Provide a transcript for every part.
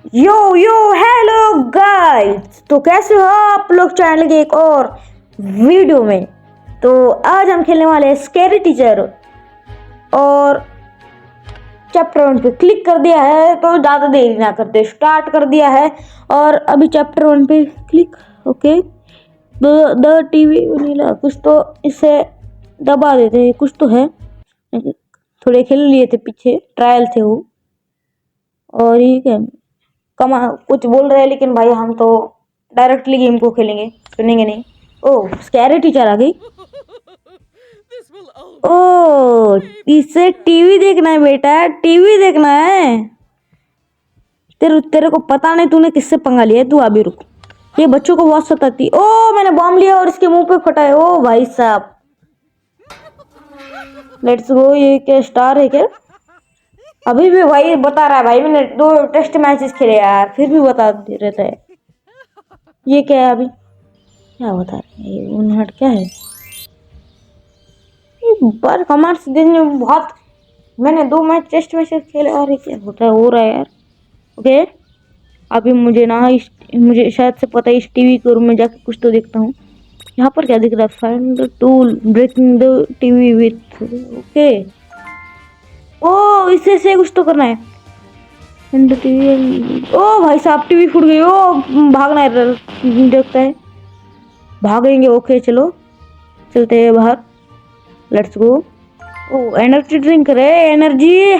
यो यो hello guys, तो कैसे हो आप लोग चैनल के एक और वीडियो में। तो आज हम खेलने वाले हैं स्कैरी टीचर और चैप्टर 1 पे क्लिक कर दिया है, तो ज़्यादा देरी ना करते स्टार्ट कर दिया है। और अभी चैप्टर 1 पे click. Okay, the TV vanilla कुछ तो इसे दबा देते हैं, कुछ तो है। थोड़े खेल लिए थे, पीछे ट्रायल थे वो। और ये क्या कमा कुछ बोल रहे हैं, लेकिन भाई हम तो डायरेक्टली गेम को खेलेंगे, सुनेंगे नहीं। ओह, स्कैरी टीचर आ गई। ओ, इसे टीवी देखना है बेटा, टीवी देखना है। तेरे को पता नहीं तूने किससे पंगा लिया है। तू अभी रुक, ये बच्चों को बहुत सताती। ओ, मैंने बॉम्ब लिया और इसके मुंह पे फटा है। ओ भाई साहब, लेट्स गो। ये क्या स्टार है क्या? अभी भी भाई बता रहा है। भाई मैंने 2 टेस्ट मैचेस खेले यार, फिर भी बता रहता है। ये क्या है? अभी क्या बता रहे हैं? ये उन्नट क्या है? पर कमांड्स देने में बहुत। मैंने 2 मैच टेस्ट मैचेस खेले और ये क्या होता है हो रहा है यार। ओके, अभी मुझे शायद से पता है। इस टीवी के रूम में जाके कुछ तो देखता हूँ। यहाँ पर क्या दिख रहा है? Find the tool breaking the TV with. Okay, ओ इससे से कुछ तो करना है। टीवी। ओ भाई साहब, टीवी फूट गई। ओ भागना है, देखता है भागेंगे। ओके चलो, चलते हैं बाहर। Let's go. ओ एनर्जी ड्रिंक रे, एनर्जी।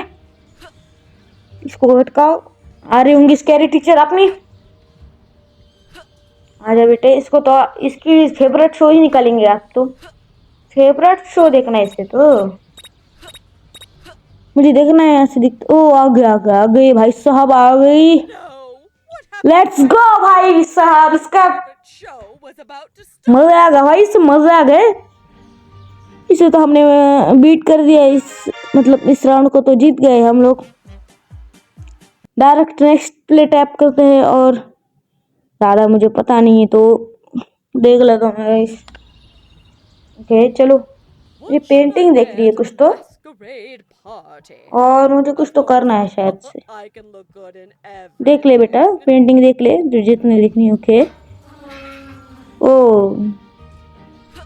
इसको हटकाओ। आ रही होंगी स्कैरी टीचर अपनी। आजा बेटे, इसको तो इसकी फेवरेट शो ही निकालेंगे आप तो। फेवरेट शो देखना है इसे तो। मुझे देखना है ऐसे दिख। ओ आ गया आ गई भाई साहब, आ गई। लेट्स गो भाई साहब, इसका मजा आ गया भाई, इससे मजा आ गए। इसे तो हमने बीट कर दिया। इस राउंड को तो जीत गए हम लोग। डायरेक्ट नेक्स्ट प्ले टैप करते हैं और ज़्यादा मुझे पता नहीं है तो देख लेता हूँ मैं। ओके चलो, ये पेंटिंग देख रही है कुछ तो, और मुझे कुछ तो करना है शायद से। देख ले बेटा, पेंटिंग देख ले जो जितनी देखनी है। ओके, ओ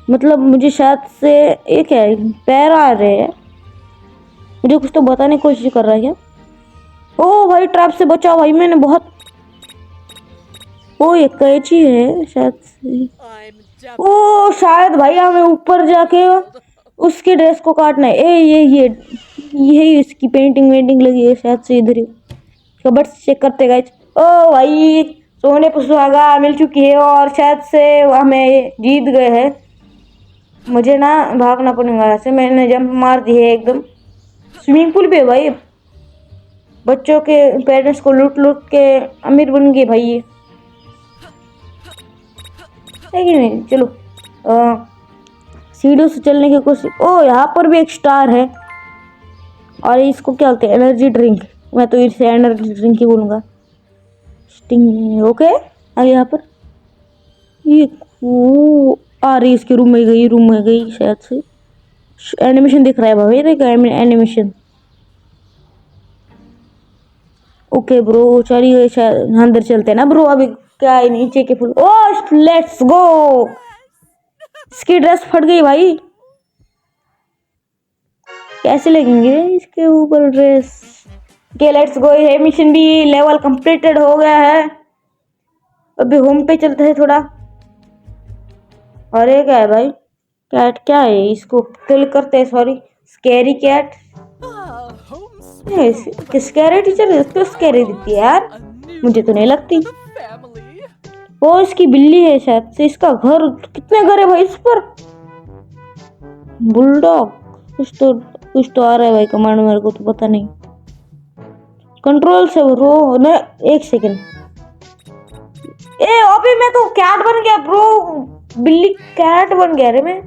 मतलब मुझे शायद से ये क्या है, पैर आ रहे हैं। मुझे कुछ तो बताने की कोशिश कर रहा है क्या? ओ भाई, ट्रैप से बचाओ भाई, मैंने बहुत। ओ ये कैची है शायद से। ओ शायद भाई हमें ऊपर जाके उसके ड्रेस को काटना है। यही इसकी पेंटिंग वेंटिंग लगी है शायद से इधर ही। कबर्ड चेक करते गए। ओ भाई, सोने पर सुहागा मिल चुकी है और शायद से हमें जीत गए हैं। मुझे ना भागना पड़ेगा ऐसे। मैंने जंप मार दी है एकदम। स्विमिंग पूल पे भाई बच्चों के पेरेंट्स को लूट लूट के अमीर बन गए भाई ये, है कि नहीं? चलो सीढ़ियों से चलने की कोशिश। ओ यहाँ पर भी एक स्टार है और इसको क्या बोलते हैं? Energy drink. मैं तो इसे एनर्जी ड्रिंक ही बोलूँगा। स्टिंग। ओके, और यहाँ पर ये वो आ रही, इसके रूम में गई शायद से। एनिमेशन दिख रहा है भाई, देखा एनिमेशन। ओके ब्रो, चली गई शायद। अंदर चलते हैं ना ब्रो। अभी क्या है नीचे के फुल। O let's go. इसकी ड्रेस फट गई भाई, कैसे लगेंगे इसके ऊपर ड्रेस? Okay let's go. ये मिशन भी लेवल कंप्लीटेड हो गया है। अभी होम पे चलते हैं थोड़ा। और ये क्या है भाई? कैट क्या है? इसको किल करते हैं। Sorry, scary cat. Scary teacher इसको स्कैरी देती है यार, मुझे तो नहीं लगती। वो इसकी बिल्ली है शायद से। इसका घर, कितने घर है भाई इस पर? बुलडॉग कुछ तो आ रहा है भाई कमांड, मेरे को तो पता नहीं। कंट्रोल से ब्रो ने। एक सेकंड। ए अभी मैं तो कैट बन गया ब्रो। बिल्ली कैट बन गया रे मैं।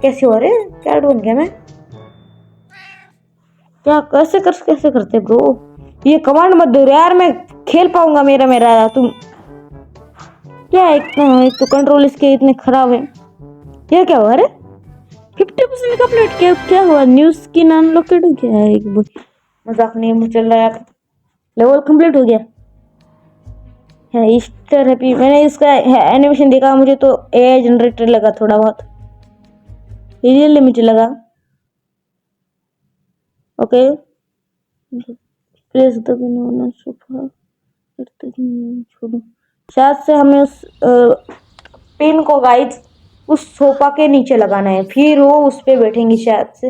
कैसे हो रे? कैट बन गया मैं। क्या कैसे करते ब्रो? ये कमांड मत दो यार, मैं खेल पाऊंगा। मेरा तुम क्या? एक तो कंट्रोल इसके इतने खराब है। ये क्या हुआ रे? 50% कंप्लीट किया। क्या हुआ? न्यूज की अनलॉकेड क्या है? एक मजाक नहीं चल रहा यार। लेवल कंप्लीट हो गया। है ईस्टर हैप्पी। मैंने इसका एनिमेशन देखा, मुझे तो एआई जनरेटर लगा थोड़ा बहुत, रियल मुझे लगा। Okay place the pin sofa, छोड़ो। शायद से हमें उस पिन को गाइस उस सोफा के नीचे लगाना है, फिर वो उस पे बैठेंगी। शायद से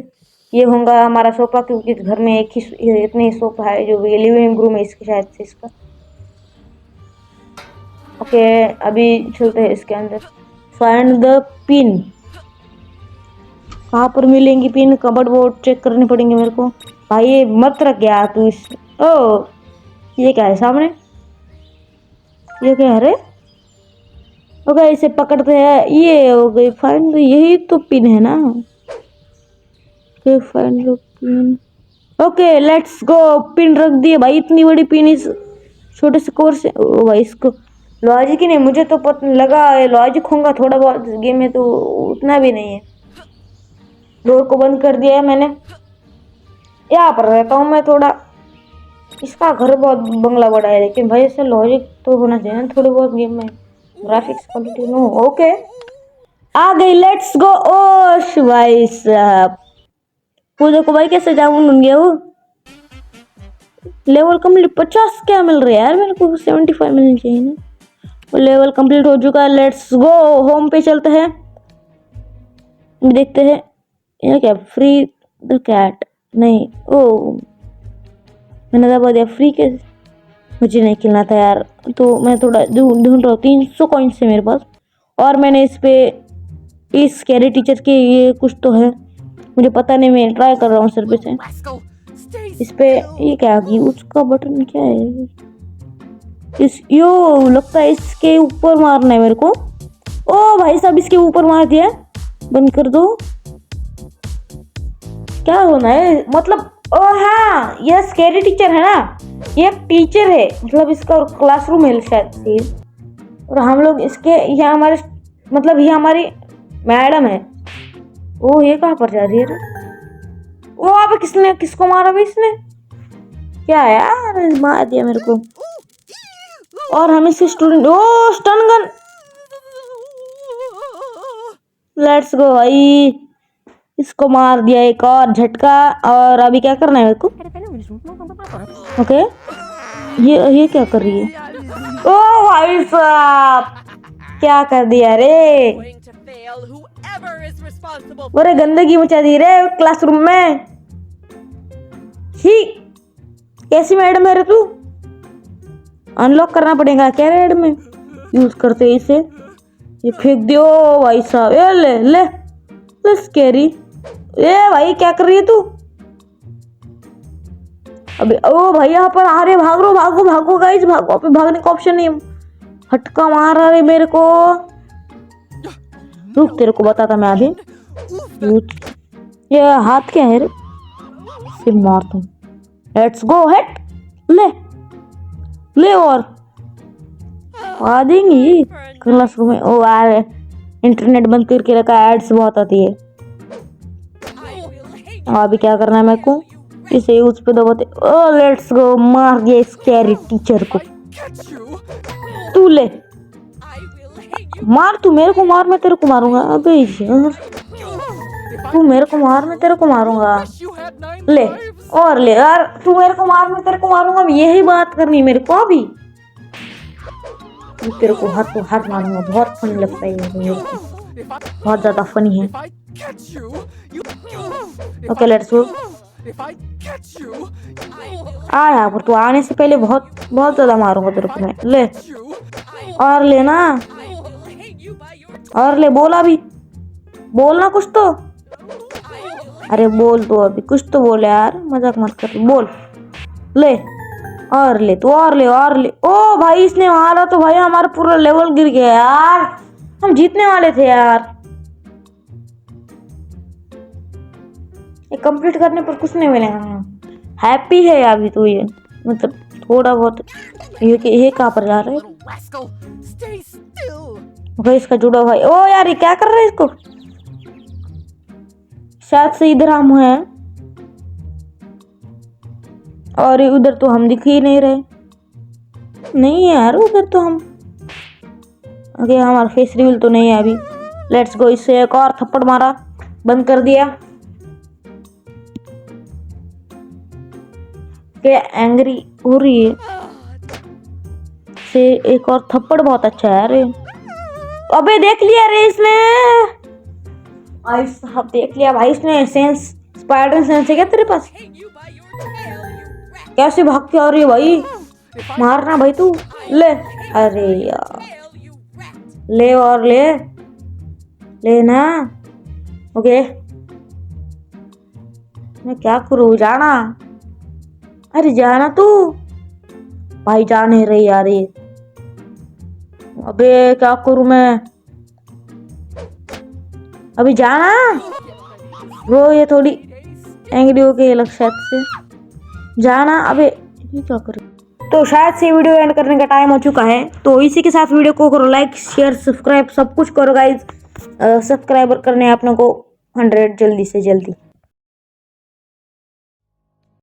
ये होगा हमारा सोफा, क्योंकि घर में एक ही इतने सोफा है, जो ये लिविंग रूम है इसके, शायद से इसका। ओके अभी चलते हैं इसके अंदर। फाइंड द पिन, कहाँ पर मिलेंगी पिन? कबर्ड बोर्ड चेक करने पड़ेंगे मेरे को। भाई ये मत रख यार तू इस। ओ ये क्या है सामने? ये क्या है रे? ओके इसे पकड़ते हैं। ये हो गई फाइंड, यही तो पिन है ना? Okay find the pin. Okay let's go. Pin रख दिए भाई, इतनी बड़ी पिन इस छोटे से कोर्स से। ओ भाई इसको लॉजिक ही नहीं, मुझे तो पता लगा लॉजिक होगा थोड़ा बहुत गेम में, तो उतना भी नहीं है। डोर को बंद कर दिया है मैंने। यहाँ पर रहता हूँ मैं थोड़ा। इसका घर बहुत बंगला बड़ा है, लेकिन भाई इससे लॉजिक तो होना चाहिए ना थोड़ी बहुत गेम में। Graphics quality no. ओके आ गई, लेट्स गो। ओ भाई साहब वो देखो भाई कैसे जाऊन गया वो। Level complete. 50 क्या मिल रहा है यार मेरे को? 75 मिलनी चाहिए ना। वो लेवल कंप्लीट हो चुका है। लेट्स गो होम पे चलते हैं, देखते हैं। ये क्या फ्री द कैट? नहीं ओ मैंने दबा दिया फ्री के। मुझे नहीं खेलना था यार, तो मैं थोड़ा ढूंढ रहा हूँ। 300 कॉइन्स है मेरे पास, और मैंने इस पे इस कैरी टीचर के ये कुछ तो है, मुझे पता नहीं, मैं ट्राई कर रहा हूँ सर पे से। इस पे ये क्या उसका बटन क्या है? इस यो लगता है इसके ऊपर मारना है मेरे को। ओ भाई साहब इसके ऊपर मार दिया। बंद कर दो। क्या होना है मतलब? ओ हाँ ये स्कैरी टीचर है ना, ये एक टीचर है, मतलब इसका क्लासरूम है शायद से। और हम लोग इसके, ये हमारे मतलब ये हमारी मैडम है। ओ ये कहाँ पर जा रही है? वो वहाँ पे किसने किसको मारा भाई इसने? क्या है यार, मार दिया मेरे को। और हम इसके स्टूडेंट। ओ स्टन गन। लेट्स गो भाई, इसको मार दिया एक और झटका। और अभी क्या करना है मेरे को? ओके ये क्या कर रही है? ओ भाई साहब क्या कर दिया रे? अरे गंदगी मचा दी रे क्लासरूम में। ही कैसी मैडम है रे तू? अनलॉक करना पड़ेगा क्या रेड में? यूज करते इसे। ये फेंक दियो भाई साहब। ये ले ले ले स्कैरी। ए भाई क्या कर रही है तू? अबे ओ भाई यहाँ पर आ रहे, भागो भागो भागो गाइस भागो। पे भागने का ऑप्शन नहीं, फटका मार रहा है मेरे को। रुक तेरे को बताता मैं अभी। ये हाथ क्या है रे? सिर मार दूं। Let's go hate. ले ले और आ देंगी क्लासरूम में। ओ यार इंटरनेट बंद करके रखा, एड्स बहुत आती है। अभी क्या करना है मेरे को? इसे यूज पे दबाते। ओ लेट्स गो, मार दिया स्कैरी टीचर को। तू ले मार, तू मेरे को मार मैं तेरे को मारूंगा। अबे यार तू मेरे को मार मैं तेरे को मारूंगा। ले और ले यार, तू मेरे को मार मैं तेरे को मारूंगा। यही बात करनी मेरे को अभी। तेरे को हाथ तो हाथ मारूंगा। बहुत फनी लगता है ये मेरे को, बहुत ज्यादा फनी है। Okay let's go. आ यहाँ पर तू आने से पहले बहुत बहुत ज्यादा मारूंगा तेरे को मैं। ले और ले ना, और ले। बोला भी, बोलना कुछ तो। अरे बोल तो, अभी कुछ तो बोले यार, मजाक मत कर। बोल ले और ले, तू और ले और ले। ओ भाई इसने मारा तो भाई हमारा पूरा लेवल गिर गया यार, हम जीतने वाले थे यार। ये कंप्लीट करने पर कुछ नहीं मिलेगा। हैप्पी है अभी तो ये, मतलब थोड़ा बहुत। ये कहाँ पर जा रहा है भाई? इसका जुड़ा भाई। ओ यार ये क्या कर रहा है इसको? शायद से इधर हम हैं, और उधर तो हम दिख ही नहीं रहे। नहीं है यार उधर तो हम अगे हमारा फेस रिवील तो नहीं है अभी। लेट्स गो, इससे एक और थप्पड़ मारा, बंद कर दिया। क्या एंग्री हो रही है से एक और थप्पड़ बहुत अच्छा है यार। अबे देख लिया रे इसने, भाई साहब देख लिया भाई इसने। सेंस, स्पाइडर सेंस है क्या तेरे पास? कैसे भाग के आ रही है भाई, मारना भाई तू। ले, अरे यार ले और ले लेना। ओके मैं क्या करूँ, जाना? अरे जाना तू भाई, जा नहीं रही यार ये। अबे क्या करूँ मैं, अभी जाना। वो ये थोड़ी एंग्री हो गई लग शायद से, जाना। अबे ये क्या करूँ? तो शायद से वीडियो एंड करने का टाइम हो चुका है, तो इसी के साथ वीडियो को करो लाइक शेयर सब्सक्राइब सब कुछ करो गाइज। सब्सक्राइबर करने हैं अपने को 100 जल्दी से जल्दी।